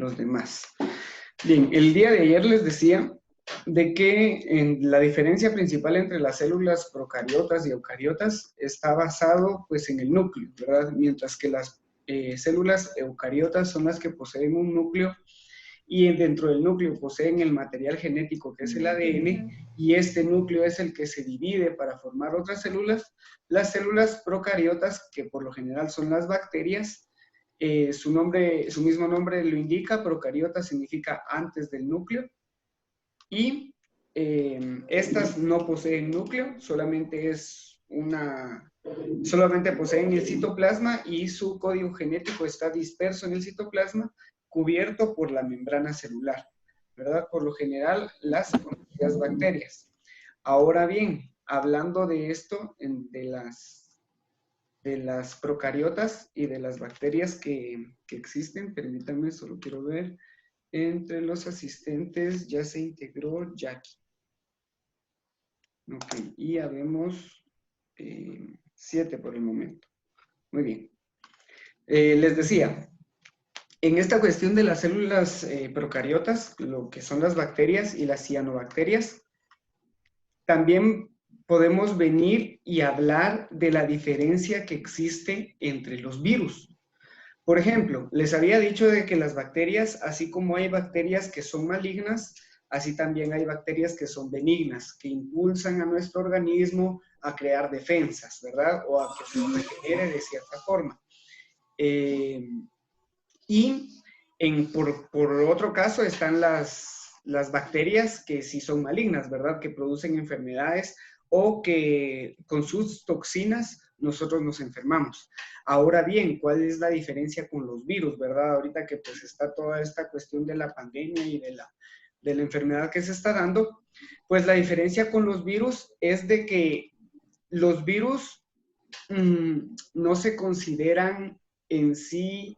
los demás. Bien, el día de ayer les decía de que la diferencia principal entre las células procariotas y eucariotas está basado pues en el núcleo, ¿verdad? Mientras que las células eucariotas son las que poseen un núcleo y dentro del núcleo poseen el material genético que es el ADN, y este núcleo es el que se divide para formar otras células. Las células procariotas, que por lo general son las bacterias, su mismo nombre lo indica, procariota significa antes del núcleo, y estas no poseen núcleo, solamente poseen el citoplasma y su código genético está disperso en el citoplasma, cubierto por la membrana celular, ¿verdad? Por lo general, las conocidas bacterias. Ahora bien, hablando de esto, de las procariotas y de las bacterias que existen, permítanme, solo quiero ver, entre los asistentes ya se integró Jackie. Ok, y habemos 7 por el momento. Muy bien. Les decía, en esta cuestión de las células procariotas, lo que son las bacterias y las cianobacterias, también podemos venir y hablar de la diferencia que existe entre los virus. Por ejemplo, les había dicho de que las bacterias, así como hay bacterias que son malignas, así también hay bacterias que son benignas, que impulsan a nuestro organismo a crear defensas, ¿verdad? O a que se regenere de cierta forma. Por otro caso están las bacterias que sí son malignas, ¿verdad? Que producen enfermedades o que con sus toxinas nosotros nos enfermamos. Ahora bien, ¿cuál es la diferencia con los virus, verdad? Ahorita que pues está toda esta cuestión de la pandemia y de la enfermedad que se está dando, pues la diferencia con los virus es de que los virus no se consideran en sí,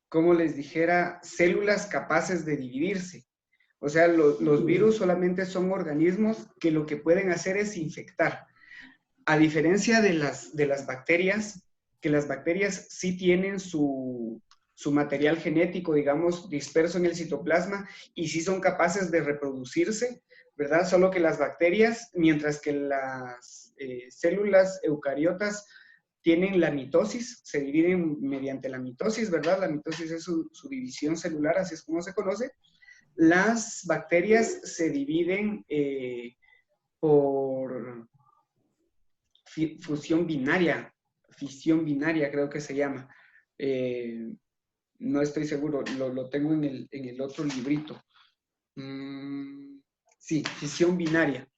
como les dijera, células capaces de dividirse. O sea, los virus solamente son organismos que lo que pueden hacer es infectar. A diferencia de las bacterias, que las bacterias sí tienen su material genético, digamos, disperso en el citoplasma y sí son capaces de reproducirse, ¿verdad? Solo que las bacterias, mientras que las células eucariotas tienen la mitosis, se dividen mediante la mitosis, ¿verdad? La mitosis es su división celular, así es como se conoce. Las bacterias se dividen por fisión binaria creo que se llama. No estoy seguro, lo tengo en el otro librito. Sí, fisión binaria.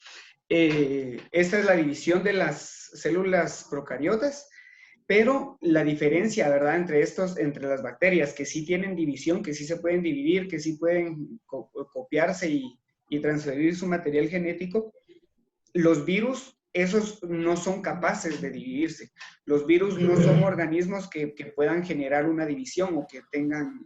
Esta es la división de las células procariotas, pero la diferencia, ¿verdad?, entre las bacterias, que sí tienen división, que sí se pueden dividir, que sí pueden copiarse y transferir su material genético, los virus, esos no son capaces de dividirse. Los virus no son organismos que puedan generar una división o que tengan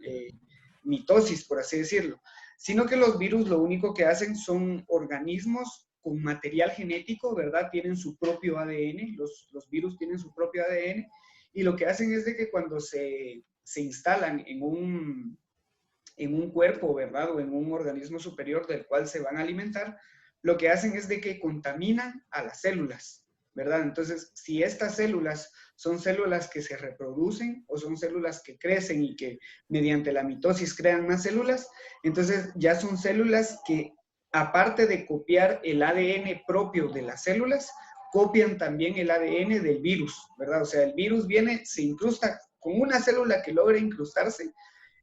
mitosis, por así decirlo, sino que los virus lo único que hacen son organismos con material genético, ¿verdad? Tienen su propio ADN, los virus tienen su propio ADN, y lo que hacen es de que cuando se instalan en un cuerpo, ¿verdad? O en un organismo superior del cual se van a alimentar, lo que hacen es de que contaminan a las células, ¿verdad? Entonces, si estas células son células que se reproducen o son células que crecen y que mediante la mitosis crean más células, entonces ya son células que, aparte de copiar el ADN propio de las células, copian también el ADN del virus, ¿verdad? O sea, el virus viene, se incrusta con una célula que logra incrustarse,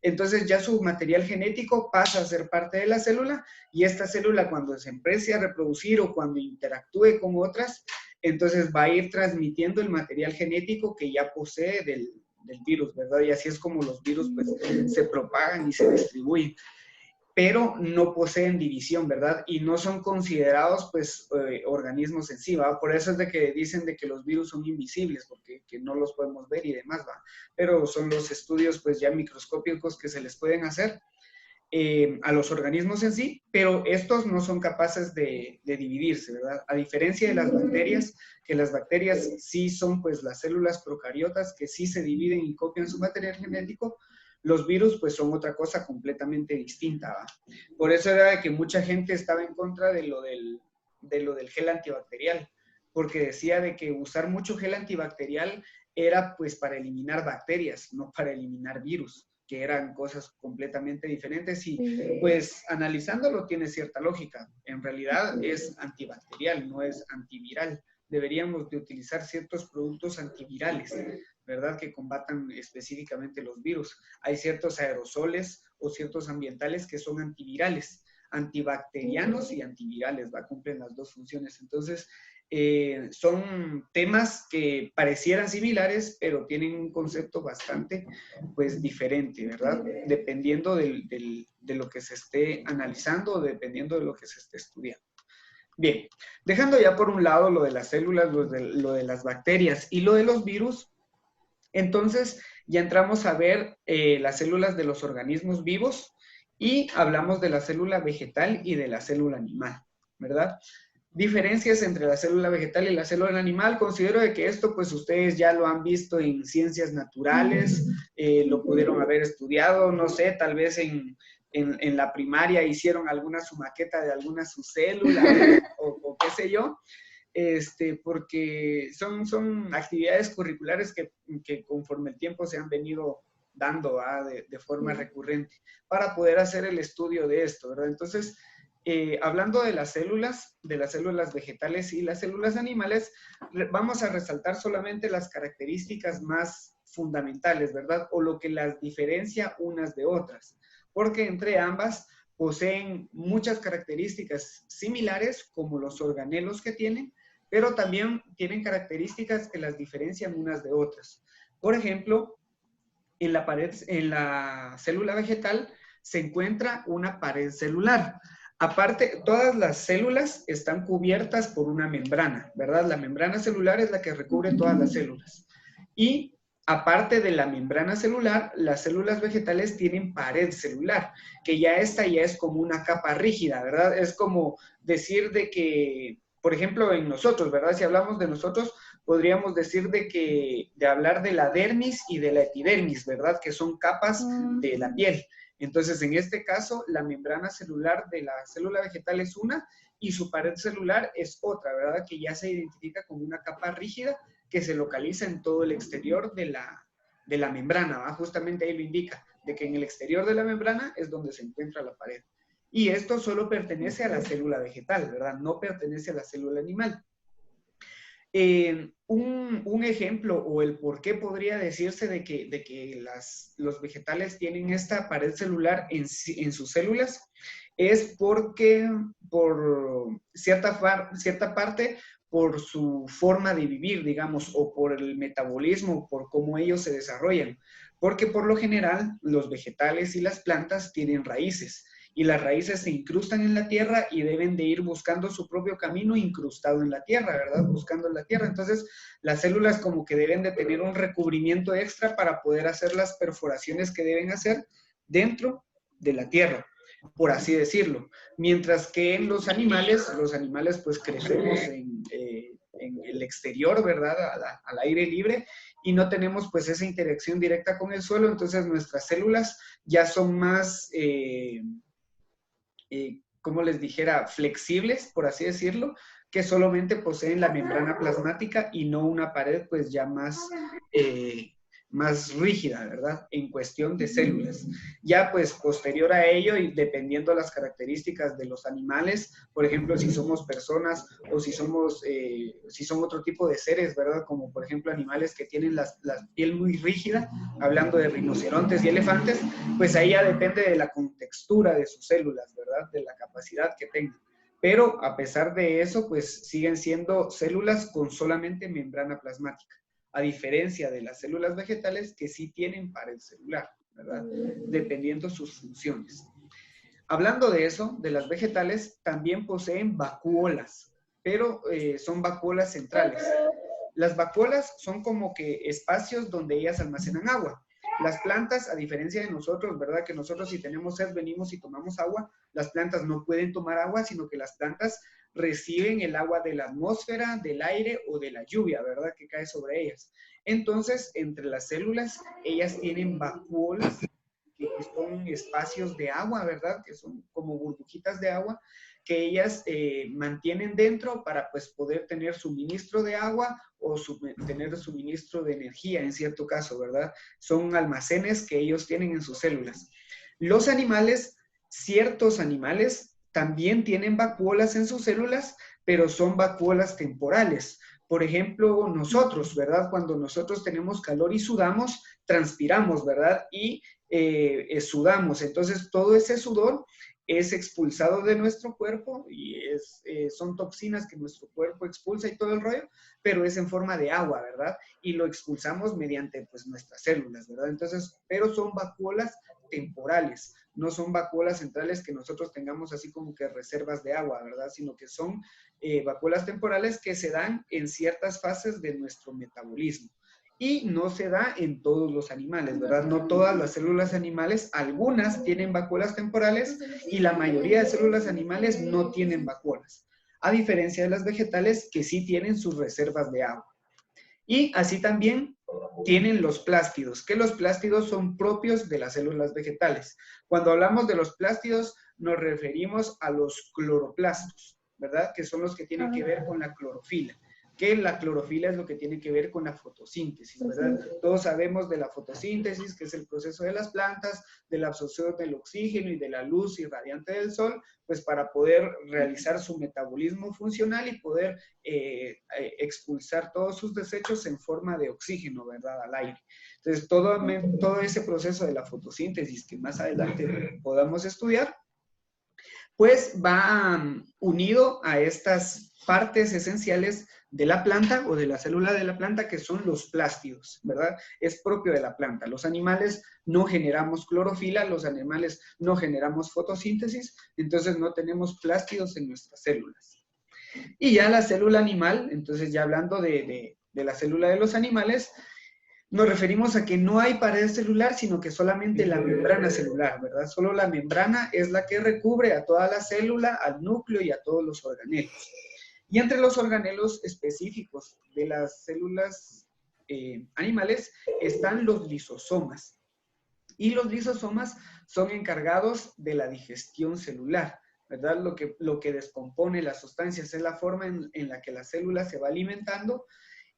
entonces ya su material genético pasa a ser parte de la célula, y esta célula, cuando se empiece a reproducir o cuando interactúe con otras, entonces va a ir transmitiendo el material genético que ya posee del virus, ¿verdad? Y así es como los virus pues se propagan y se distribuyen, pero no poseen división, ¿verdad? Y no son considerados, pues, organismos en sí, ¿va? Por eso es de que dicen de que los virus son invisibles, porque que no los podemos ver y demás, ¿va? Pero son los estudios, pues, ya microscópicos que se les pueden hacer a los organismos en sí, pero estos no son capaces de dividirse, ¿verdad? A diferencia de las bacterias, que las bacterias sí son, pues, las células procariotas, que sí se dividen y copian su material genético. Los virus, pues, son otra cosa completamente distinta, ¿va? Por eso era que mucha gente estaba en contra de lo del gel antibacterial, porque decía de que usar mucho gel antibacterial era, pues, para eliminar bacterias, no para eliminar virus, que eran cosas completamente diferentes y, pues, analizándolo tiene cierta lógica. En realidad es antibacterial, no es antiviral. Deberíamos de utilizar ciertos productos antivirales, ¿verdad? Que combatan específicamente los virus. Hay ciertos aerosoles o ciertos ambientales que son antivirales, antibacterianos y antivirales, ¿va? Cumplen las dos funciones. Entonces, son temas que parecieran similares, pero tienen un concepto bastante, pues, diferente, ¿verdad? Dependiendo de lo que se esté analizando, dependiendo de lo que se esté estudiando. Bien, dejando ya por un lado lo de las células, lo de las bacterias y lo de los virus, entonces ya entramos a ver las células de los organismos vivos y hablamos de la célula vegetal y de la célula animal, ¿verdad? Diferencias entre la célula vegetal y la célula animal. Considero de que esto, pues, ustedes ya lo han visto en ciencias naturales, lo pudieron haber estudiado, no sé, tal vez en la primaria hicieron alguna su maqueta de alguna su célula o qué sé yo, porque son actividades curriculares que conforme el tiempo se han venido dando de forma recurrente para poder hacer el estudio de esto, ¿verdad? Entonces, hablando de las células vegetales y las células animales, vamos a resaltar solamente las características más fundamentales, ¿verdad? O lo que las diferencia unas de otras, porque entre ambas poseen muchas características similares, como los organelos que tienen, pero también tienen características que las diferencian unas de otras. Por ejemplo, en la célula vegetal se encuentra una pared celular. Aparte, todas las células están cubiertas por una membrana, ¿verdad? La membrana celular es la que recubre todas las células. Y aparte de la membrana celular, las células vegetales tienen pared celular, que ya esta ya es como una capa rígida, ¿verdad? Es como decir de que, por ejemplo, en nosotros, ¿verdad? Si hablamos de nosotros, podríamos decir de hablar de la dermis y de la epidermis, ¿verdad? Que son capas de la piel. Entonces, en este caso, la membrana celular de la célula vegetal es una y su pared celular es otra, ¿verdad? Que ya se identifica como una capa rígida que se localiza en todo el exterior de la membrana, ¿va? Justamente ahí lo indica, de que en el exterior de la membrana es donde se encuentra la pared. Y esto solo pertenece a la célula vegetal, ¿verdad? No pertenece a la célula animal. Un ejemplo o el por qué podría decirse de que los vegetales tienen esta pared celular en sus células es porque por cierta parte por su forma de vivir, digamos, o por el metabolismo, por cómo ellos se desarrollan. Porque por lo general los vegetales y las plantas tienen raíces y las raíces se incrustan en la tierra y deben de ir buscando su propio camino incrustado en la tierra, ¿verdad? Buscando en la tierra. Entonces, las células como que deben de tener un recubrimiento extra para poder hacer las perforaciones que deben hacer dentro de la tierra, por así decirlo. Mientras que en los animales pues crecemos en el exterior, ¿verdad? Al aire libre y no tenemos pues esa interacción directa con el suelo, entonces nuestras células ya son más... como les dijera, flexibles, por así decirlo, que solamente poseen la membrana plasmática y no una pared pues ya más rígida, ¿verdad? En cuestión de células. Ya pues posterior a ello y dependiendo las características de los animales, por ejemplo, si somos personas o si son otro tipo de seres, ¿verdad? Como por ejemplo animales que tienen la piel muy rígida, hablando de rinocerontes y elefantes, pues ahí ya depende de la contextura de sus células, ¿verdad? De la capacidad que tengan. Pero a pesar de eso, pues siguen siendo células con solamente membrana plasmática, a diferencia de las células vegetales que sí tienen pared celular, ¿verdad? Dependiendo sus funciones. Hablando de eso, de las vegetales, también poseen vacuolas, pero son vacuolas centrales. Las vacuolas son como que espacios donde ellas almacenan agua. Las plantas, a diferencia de nosotros, ¿verdad? Que nosotros si tenemos sed venimos y tomamos agua, las plantas no pueden tomar agua, sino que las plantas reciben el agua de la atmósfera, del aire o de la lluvia, ¿verdad? Que cae sobre ellas. Entonces, entre las células, ellas tienen vacuolas que son espacios de agua, ¿verdad? Que son como burbujitas de agua que ellas mantienen dentro para pues poder tener suministro de agua o tener suministro de energía en cierto caso, ¿verdad? Son almacenes que ellos tienen en sus células. Los animales, ciertos animales también tienen vacuolas en sus células, pero son vacuolas temporales. Por ejemplo, nosotros, ¿verdad? Cuando nosotros tenemos calor y sudamos, transpiramos, ¿verdad? Y sudamos. Entonces, todo ese sudor es expulsado de nuestro cuerpo y son toxinas que nuestro cuerpo expulsa y todo el rollo, pero es en forma de agua, ¿verdad? Y lo expulsamos mediante, pues, nuestras células, ¿verdad? Entonces, pero son vacuolas temporales, no son vacuolas centrales que nosotros tengamos así como que reservas de agua, ¿verdad? Sino que son vacuolas temporales que se dan en ciertas fases de nuestro metabolismo. Y no se da en todos los animales, ¿verdad? No todas las células animales, algunas tienen vacuolas temporales y la mayoría de células animales no tienen vacuolas, a diferencia de las vegetales que sí tienen sus reservas de agua. Y así también tienen los plástidos, que los plástidos son propios de las células vegetales. Cuando hablamos de los plástidos, nos referimos a los cloroplastos, ¿verdad? Que son los que tienen que ver con la clorofila, que la clorofila es lo que tiene que ver con la fotosíntesis, ¿verdad? Todos sabemos de la fotosíntesis, que es el proceso de las plantas, de la absorción del oxígeno y de la luz irradiante del sol, pues para poder realizar su metabolismo funcional y poder expulsar todos sus desechos en forma de oxígeno, ¿verdad? Al aire. Entonces, todo ese proceso de la fotosíntesis que más adelante podamos estudiar, pues va unido a estas partes esenciales de la planta o de la célula de la planta, que son los plástidos, ¿verdad? Es propio de la planta. Los animales no generamos clorofila, los animales no generamos fotosíntesis, entonces no tenemos plástidos en nuestras células. Y ya la célula animal, entonces ya hablando de la célula de los animales, nos referimos a que no hay pared celular, sino que solamente la membrana celular, ¿verdad? Solo la membrana es la que recubre a toda la célula, al núcleo y a todos los organelos. Y entre los organelos específicos de las células animales están los lisosomas. Y los lisosomas son encargados de la digestión celular, ¿verdad? Lo que descompone las sustancias es la forma en la que la célula se va alimentando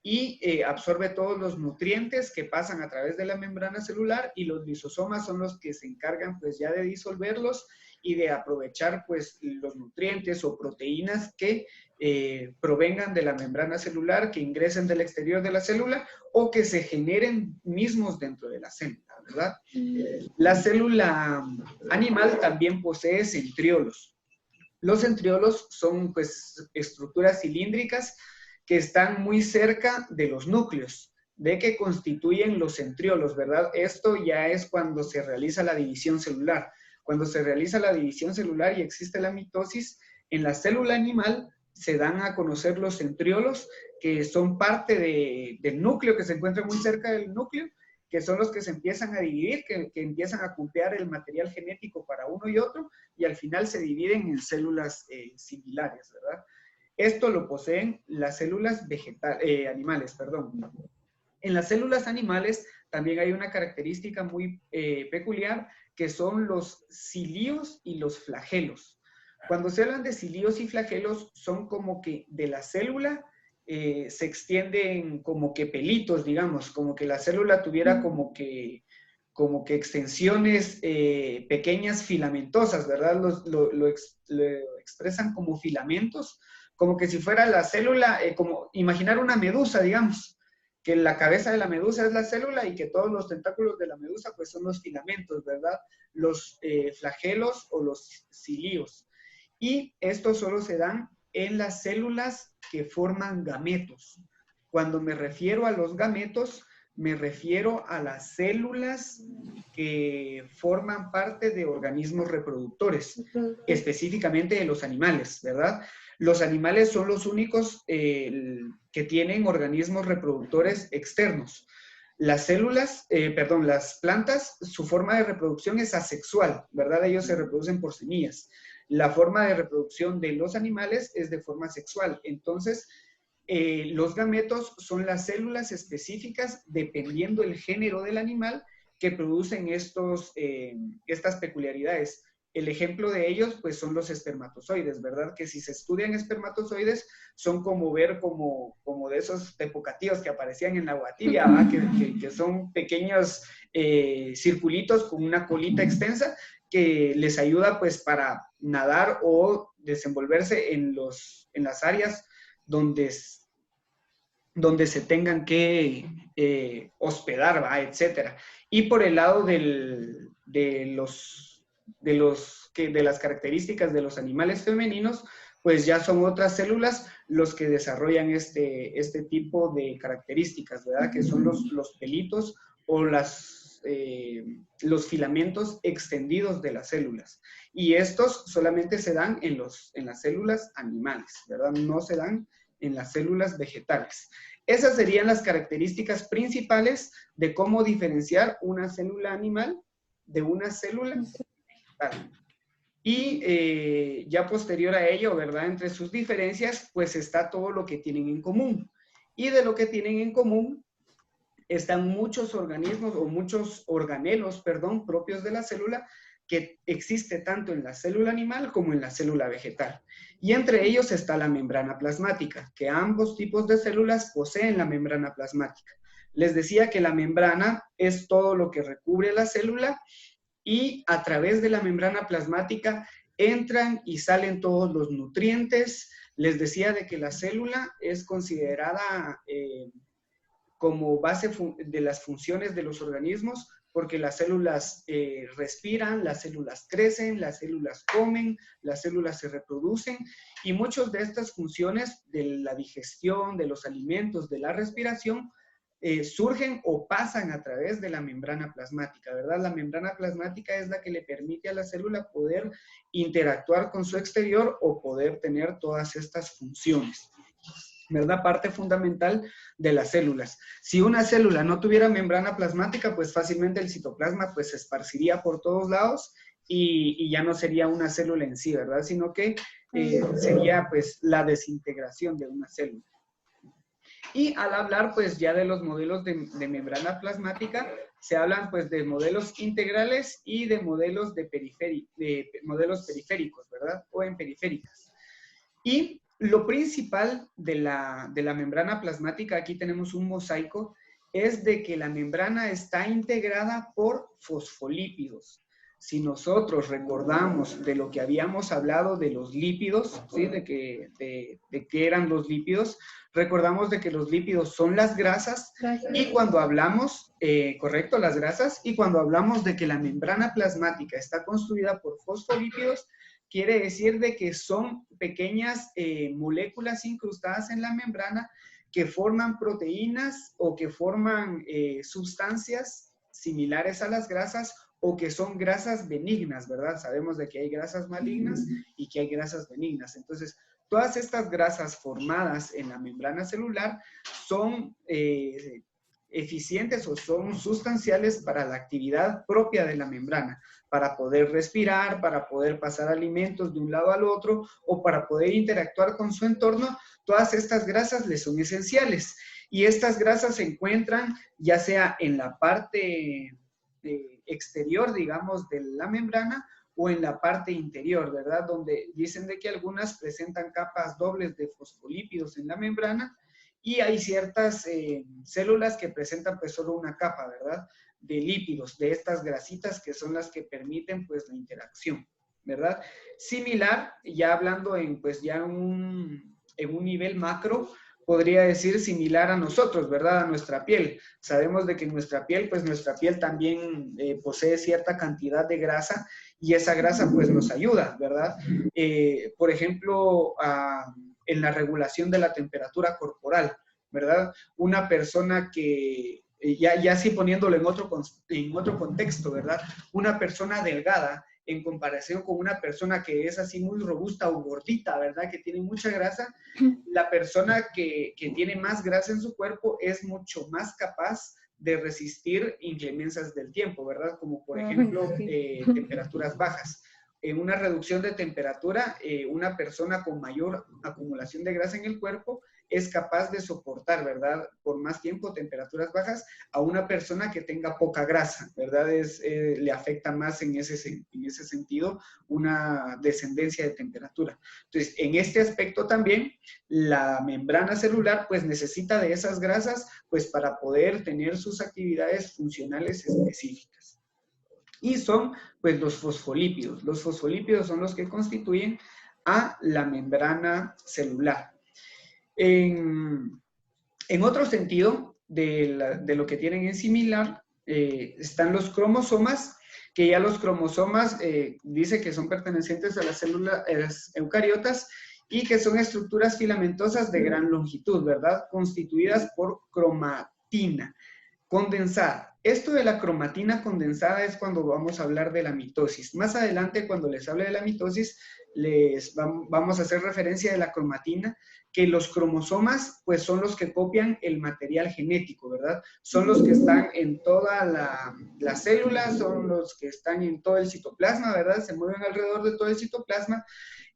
y absorbe todos los nutrientes que pasan a través de la membrana celular, y los lisosomas son los que se encargan pues ya de disolverlos y de aprovechar pues los nutrientes o proteínas que provengan de la membrana celular, que ingresen del exterior de la célula o que se generen mismos dentro de la célula, ¿verdad? La célula animal también posee centriolos. Los centriolos son pues estructuras cilíndricas que están muy cerca de los núcleos, de que constituyen los centriolos, ¿verdad? Esto ya es cuando se realiza la división celular. Cuando se realiza la división celular y existe la mitosis, en la célula animal se dan a conocer los centriolos, que son parte del núcleo, que se encuentra muy cerca del núcleo, que son los que se empiezan a dividir, que empiezan a copiar el material genético para uno y otro, y al final se dividen en células similares, ¿verdad? Esto lo poseen las células animales, perdón. En las células animales también hay una característica muy peculiar, que son los cilios y los flagelos. Cuando se hablan de cilios y flagelos, son como que de la célula se extienden como que pelitos, digamos, como que la célula tuviera como que extensiones pequeñas filamentosas, ¿verdad? Lo expresan como filamentos, como que si fuera la célula, como imaginar una medusa, digamos, que la cabeza de la medusa es la célula y que todos los tentáculos de la medusa pues son los filamentos, ¿verdad? Los flagelos o los cilios. Y estos solo se dan en las células que forman gametos. Cuando me refiero a los gametos, me refiero a las células que forman parte de organismos reproductores, específicamente de los animales, ¿verdad? Los animales son los únicos que tienen organismos reproductores externos. Las las plantas, su forma de reproducción es asexual, ¿verdad? Ellos se reproducen por semillas. La forma de reproducción de los animales es de forma sexual. Entonces, los gametos son las células específicas, dependiendo del género del animal, que producen estas peculiaridades. El ejemplo de ellos, pues, son los espermatozoides, ¿verdad? Que si se estudian espermatozoides, son como ver como de esos tepocatíos que aparecían en la agua tibia, ¿verdad? Que son pequeños circulitos con una colita extensa que les ayuda, pues, para nadar o desenvolverse en las áreas donde se tengan que hospedar, ¿va? Etcétera. Y por el lado de las características de los animales femeninos, pues ya son otras células los que desarrollan este tipo de características, ¿verdad? Que son los pelitos o los filamentos extendidos de las células. Y estos solamente se dan en las células animales, ¿verdad? No se dan en las células vegetales. Esas serían las características principales de cómo diferenciar una célula animal de una célula vegetal. Y ya posterior a ello, ¿verdad? Entre sus diferencias, pues está todo lo que tienen en común. Y de lo que tienen en común están muchos organismos o muchos organelos, perdón, propios de la célula, que existe tanto en la célula animal como en la célula vegetal. Y entre ellos está la membrana plasmática, que ambos tipos de células poseen la membrana plasmática. Les decía que la membrana es todo lo que recubre la célula y a través de la membrana plasmática entran y salen todos los nutrientes. Les decía de que la célula es considerada como base de las funciones de los organismos, porque las células respiran, las células crecen, las células comen, las células se reproducen, y muchas de estas funciones de la digestión, de los alimentos, de la respiración, surgen o pasan a través de la membrana plasmática, ¿verdad? La membrana plasmática es la que le permite a la célula poder interactuar con su exterior o poder tener todas estas funciones, ¿verdad? Parte fundamental de las células. Si una célula no tuviera membrana plasmática, pues fácilmente el citoplasma pues se esparciría por todos lados y ya no sería una célula en sí, ¿verdad? Sino que sería pues la desintegración de una célula. Y al hablar pues ya de los modelos de membrana plasmática, se hablan pues de modelos integrales y de modelos modelos periféricos, ¿verdad? O en periféricas. Y lo principal de la membrana plasmática, aquí tenemos un mosaico, es de que la membrana está integrada por fosfolípidos. Si nosotros recordamos de lo que habíamos hablado de los lípidos, ¿sí? de qué eran los lípidos, recordamos de que los lípidos son las grasas, y cuando hablamos, correcto, las grasas, y cuando hablamos de que la membrana plasmática está construida por fosfolípidos, quiere decir de que son pequeñas moléculas incrustadas en la membrana que forman proteínas o que forman sustancias similares a las grasas o que son grasas benignas, ¿verdad? Sabemos de que hay grasas malignas y que hay grasas benignas. Entonces, todas estas grasas formadas en la membrana celular son eficientes o son sustanciales para la actividad propia de la membrana, para poder respirar, para poder pasar alimentos de un lado al otro o para poder interactuar con su entorno. Todas estas grasas les son esenciales y estas grasas se encuentran ya sea en la parte exterior, digamos, de la membrana o en la parte interior, ¿verdad? Donde dicen de que algunas presentan capas dobles de fosfolípidos en la membrana y hay ciertas células que presentan pues solo una capa, ¿verdad? De lípidos, de estas grasitas que son las que permiten pues la interacción, ¿verdad? Similar, ya hablando pues ya en un nivel macro, podría decir similar a nosotros, ¿verdad? A nuestra piel. Sabemos de que nuestra piel también posee cierta cantidad de grasa y esa grasa pues nos ayuda, ¿verdad? Por ejemplo, en la regulación de la temperatura corporal, ¿verdad? Una persona que, ya sí poniéndolo en otro contexto, ¿verdad? Una persona delgada en comparación con una persona que es así muy robusta o gordita, ¿verdad? Que tiene mucha grasa, la persona que tiene más grasa en su cuerpo es mucho más capaz de resistir inclemencias del tiempo, ¿verdad? Como por ejemplo, temperaturas bajas. En una reducción de temperatura, una persona con mayor acumulación de grasa en el cuerpo es capaz de soportar, ¿verdad? Por más tiempo, temperaturas bajas, a una persona que tenga poca grasa, ¿verdad? Le afecta más en ese sentido una descendencia de temperatura. Entonces, en este aspecto también, la membrana celular, pues necesita de esas grasas, pues para poder tener sus actividades funcionales específicas. Y son, pues, los fosfolípidos. Los fosfolípidos son los que constituyen a la membrana celular. En otro sentido, de lo que tienen en similar, están los cromosomas, que ya los cromosomas dice que son pertenecientes a las células eucariotas y que son estructuras filamentosas de gran longitud, ¿verdad? Constituidas por cromatina condensada. Esto de la cromatina condensada es cuando vamos a hablar de la mitosis. Más adelante, cuando les hable de la mitosis, vamos a hacer referencia de la cromatina, que los cromosomas, pues, son los que copian el material genético, ¿verdad? Son los que están en toda la célula, son los que están en todo el citoplasma, ¿verdad? Se mueven alrededor de todo el citoplasma,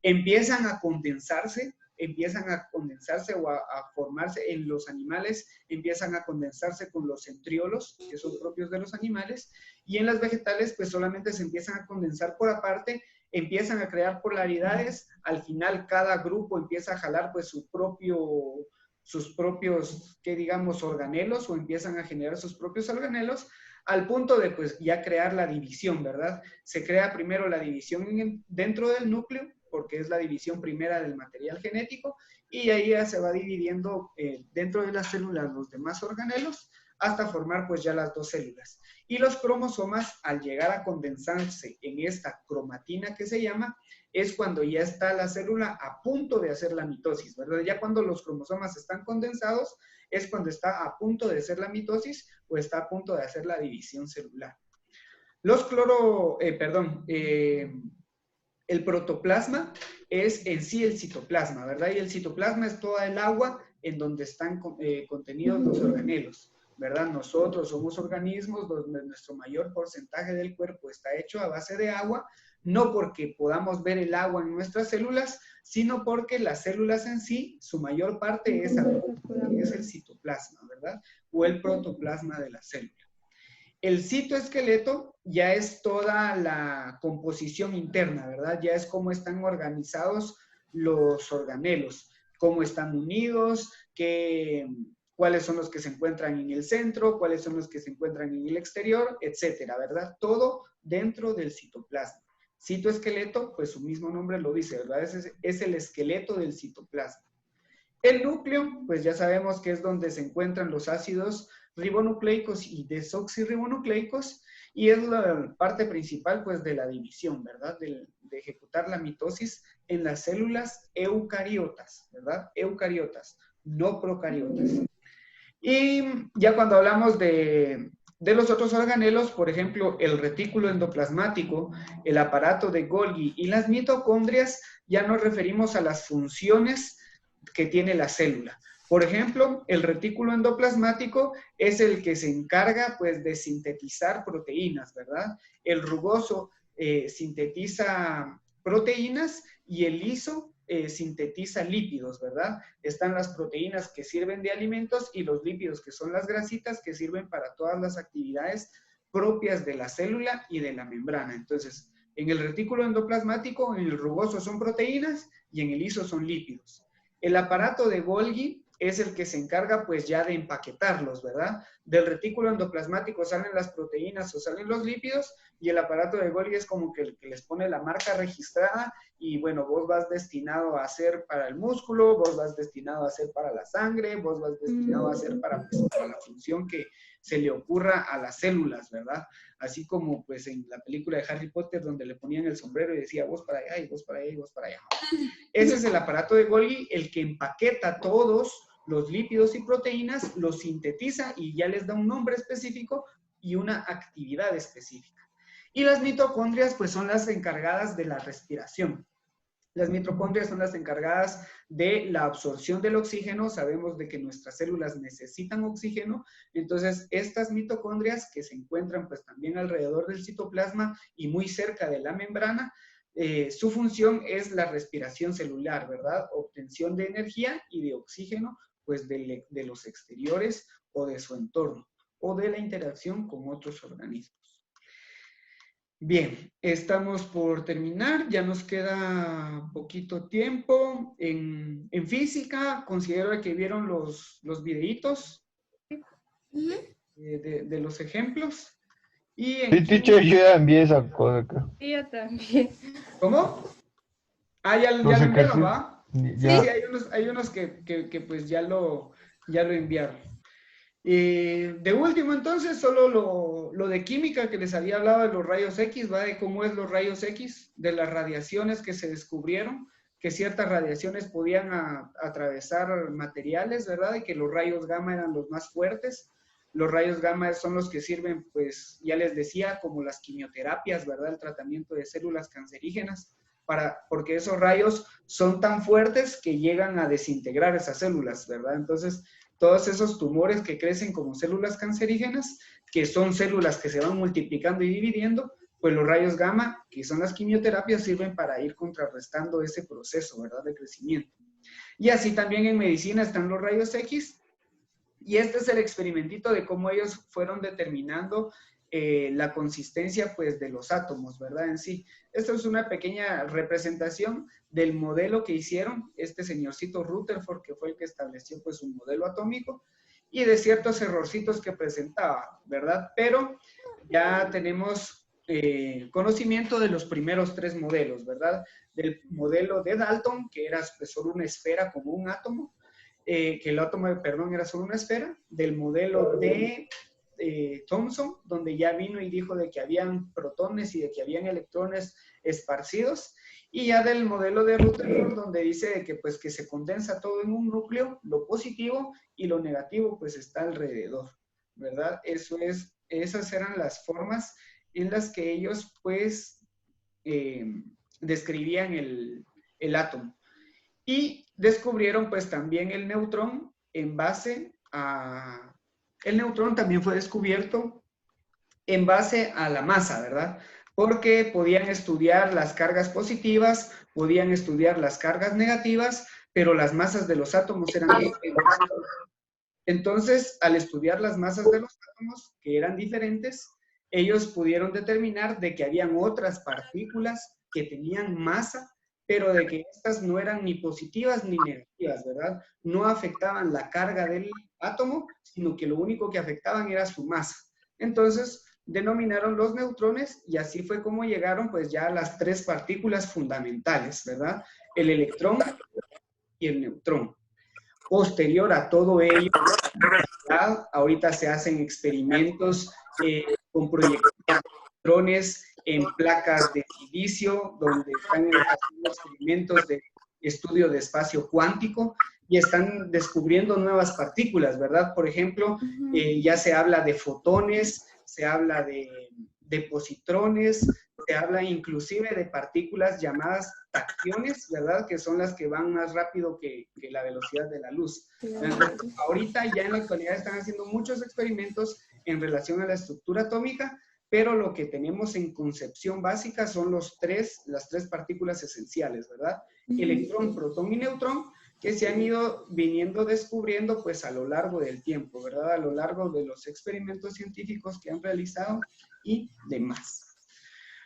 empiezan a condensarse o a formarse en los animales, empiezan a condensarse con los centriolos, que son propios de los animales, y en las vegetales, pues solamente se empiezan a condensar por aparte, empiezan a crear polaridades, al final cada grupo empieza a jalar pues sus propios, que digamos, organelos, o empiezan a generar sus propios organelos, al punto de pues ya crear la división, ¿verdad? Se crea primero la división dentro del núcleo, porque es la división primera del material genético, y ahí ya se va dividiendo dentro de las células los demás organelos, hasta formar pues ya las dos células. Y los cromosomas, al llegar a condensarse en esta cromatina que se llama, es cuando ya está la célula a punto de hacer la mitosis, ¿verdad? Ya cuando los cromosomas están condensados, es cuando está a punto de hacer la mitosis o está a punto de hacer la división celular. El protoplasma es en sí el citoplasma, ¿verdad? Y el citoplasma es toda el agua en donde están contenidos los organelos, ¿verdad? Nosotros somos organismos donde nuestro mayor porcentaje del cuerpo está hecho a base de agua, no porque podamos ver el agua en nuestras células, sino porque las células en sí, su mayor parte es agua, que es el citoplasma, ¿verdad? O el protoplasma de la célula. El citoesqueleto ya es toda la composición interna, ¿verdad? Ya es cómo están organizados los organelos, cómo están unidos, cuáles son los que se encuentran en el centro, cuáles son los que se encuentran en el exterior, etcétera, ¿verdad? Todo dentro del citoplasma. Citoesqueleto, pues su mismo nombre lo dice, ¿verdad? Es el esqueleto del citoplasma. El núcleo, pues ya sabemos que es donde se encuentran los ácidos ribonucleicos y desoxirribonucleicos, y es la parte principal, pues, de la división, ¿verdad? De ejecutar la mitosis en las células eucariotas, ¿verdad? Eucariotas, no procariotas. Y ya cuando hablamos de los otros organelos, por ejemplo, el retículo endoplasmático, el aparato de Golgi y las mitocondrias, ya nos referimos a las funciones que tiene la célula. Por ejemplo, el retículo endoplasmático es el que se encarga, pues, de sintetizar proteínas, ¿verdad? El rugoso sintetiza proteínas y el liso sintetiza lípidos, ¿verdad? Están las proteínas que sirven de alimentos y los lípidos, que son las grasitas que sirven para todas las actividades propias de la célula y de la membrana. Entonces, en el retículo endoplasmático, en el rugoso son proteínas y en el liso son lípidos. El aparato de Golgi es el que se encarga pues ya de empaquetarlos, ¿verdad? Del retículo endoplasmático salen las proteínas o salen los lípidos, y el aparato de Golgi es como que el que les pone la marca registrada, y bueno, vos vas destinado a hacer para el músculo, vos vas destinado a hacer para la sangre, vos vas destinado a hacer para la función que se le ocurra a las células, ¿verdad? Así como pues en la película de Harry Potter, donde le ponían el sombrero y decía vos para allá y vos para allá y vos para allá. Ese es el aparato de Golgi, el que empaqueta todos los lípidos y proteínas, los sintetiza y ya les da un nombre específico y una actividad específica. Y las mitocondrias pues son las encargadas de la respiración. Las mitocondrias son las encargadas de la absorción del oxígeno. Sabemos de que nuestras células necesitan oxígeno, entonces estas mitocondrias, que se encuentran pues también alrededor del citoplasma y muy cerca de la membrana, su función es la respiración celular, ¿verdad? Obtención de energía y de oxígeno, pues de los exteriores o de su entorno, o de la interacción con otros organismos. Bien, estamos por terminar, ya nos queda poquito tiempo. En física, considero que vieron los videitos de los ejemplos. Y en Sí, teacher, yo ya envié esa cosa acá. Sí, yo también. ¿Cómo? Ah, ya Los lo enviaron, ejercicios. ¿va? Sí, Ya. sí, hay unos que pues ya lo enviaron. De último, entonces, solo lo de química que les había hablado de los rayos X, ¿va? De cómo es los rayos X, de las radiaciones que se descubrieron, que ciertas radiaciones podían atravesar materiales, ¿verdad? Y que los rayos gamma eran los más fuertes. Los rayos gamma son los que sirven, pues, ya les decía, como las quimioterapias, ¿verdad? El tratamiento de células cancerígenas, porque esos rayos son tan fuertes que llegan a desintegrar esas células, ¿verdad? Entonces, todos esos tumores que crecen como células cancerígenas, que son células que se van multiplicando y dividiendo, pues los rayos gamma, que son las quimioterapias, sirven para ir contrarrestando ese proceso, ¿verdad?, de crecimiento. Y así también en medicina están los rayos X, y este es el experimentito de cómo ellos fueron determinando la consistencia, pues, de los átomos, ¿verdad?, en sí. Esto es una pequeña representación del modelo que hicieron este señorcito Rutherford, que fue el que estableció, pues, un modelo atómico, y de ciertos errorcitos que presentaba, ¿verdad? Pero ya tenemos conocimiento de los primeros 3 modelos, ¿verdad? Del modelo de Dalton, que era pues, solo una esfera como un átomo, que el átomo, perdón, era solo una esfera, del modelo de Thomson, donde ya vino y dijo de que habían protones y de que habían electrones esparcidos, y ya del modelo de Rutherford, donde dice de que, pues, que se condensa todo en un núcleo, lo positivo y lo negativo pues está alrededor, ¿verdad? Esas eran las formas en las que ellos pues describían el átomo. Y descubrieron pues también el neutrón en base a... El neutrón también fue descubierto en base a la masa, ¿verdad? Porque podían estudiar las cargas positivas, podían estudiar las cargas negativas, pero las masas de los átomos eran diferentes. Entonces, al estudiar las masas de los átomos, que eran diferentes, ellos pudieron determinar de que habían otras partículas que tenían masa, pero de que estas no eran ni positivas ni negativas, ¿verdad? No afectaban la carga del átomo, sino que lo único que afectaban era su masa. Entonces, denominaron los neutrones y así fue como llegaron pues ya a las 3 partículas fundamentales, ¿verdad? El electrón y el neutrón. Posterior a todo ello, ahorita se hacen experimentos con proyecciones de electrones en placas de silicio, donde están haciendo experimentos de estudio de espacio cuántico y están descubriendo nuevas partículas, ¿verdad? Por ejemplo, ya se habla de fotones, se habla de positrones, se habla inclusive de partículas llamadas tacciones, ¿verdad? Que son las que van más rápido que la velocidad de la luz. Entonces, ahorita ya en la actualidad están haciendo muchos experimentos en relación a la estructura atómica, pero lo que tenemos en concepción básica son las tres partículas esenciales, ¿verdad? Electrón, protón y neutrón, que se han ido viniendo descubriendo pues a lo largo del tiempo, ¿verdad? A lo largo de los experimentos científicos que han realizado y demás.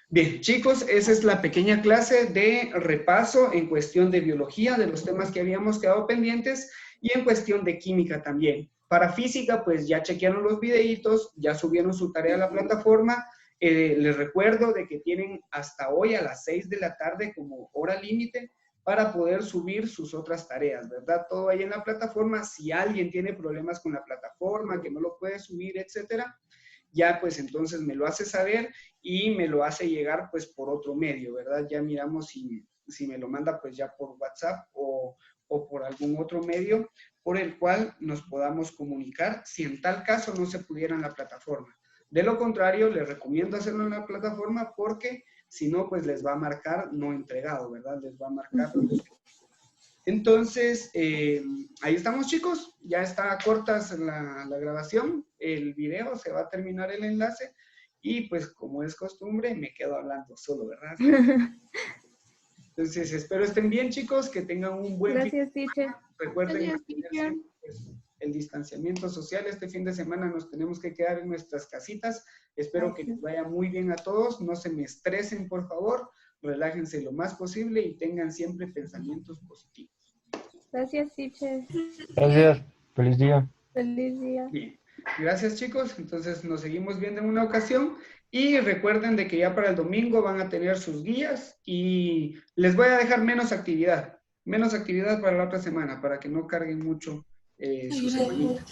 Bien, chicos, esa es la pequeña clase de repaso en cuestión de biología, de los temas que habíamos quedado pendientes, y en cuestión de química también. Para física, pues ya chequearon los videitos, ya subieron su tarea a la plataforma. Les recuerdo de que tienen hasta hoy a las 6 de la tarde como hora límite para poder subir sus otras tareas, ¿verdad? Todo ahí en la plataforma. Si alguien tiene problemas con la plataforma, que no lo puede subir, etcétera, ya pues entonces me lo hace saber y me lo hace llegar pues por otro medio, ¿verdad? Ya miramos si me lo manda pues ya por WhatsApp o por algún otro medio por el cual nos podamos comunicar si en tal caso no se pudiera en la plataforma. De lo contrario, les recomiendo hacerlo en la plataforma porque si no, pues les va a marcar no entregado, ¿verdad? Les va a marcar. Entonces, ahí estamos, chicos. Ya está corta la grabación, el video, se va a terminar el enlace y pues como es costumbre, me quedo hablando solo, ¿verdad? Entonces, espero estén bien, chicos, que tengan un buen fin. Gracias, teacher. Recuerden Gracias, mantener teacher. siempre, pues, el distanciamiento social. Este fin de semana nos tenemos que quedar en nuestras casitas. Espero que les vaya muy bien a todos. No se me estresen, por favor. Relájense lo más posible y tengan siempre pensamientos positivos. Gracias, teacher. Gracias. Feliz día. Feliz día. Bien. Gracias, chicos. Entonces, nos seguimos viendo en una ocasión. Y recuerden de que ya para el domingo van a tener sus guías y les voy a dejar menos actividad para la otra semana para que no carguen mucho su semanita.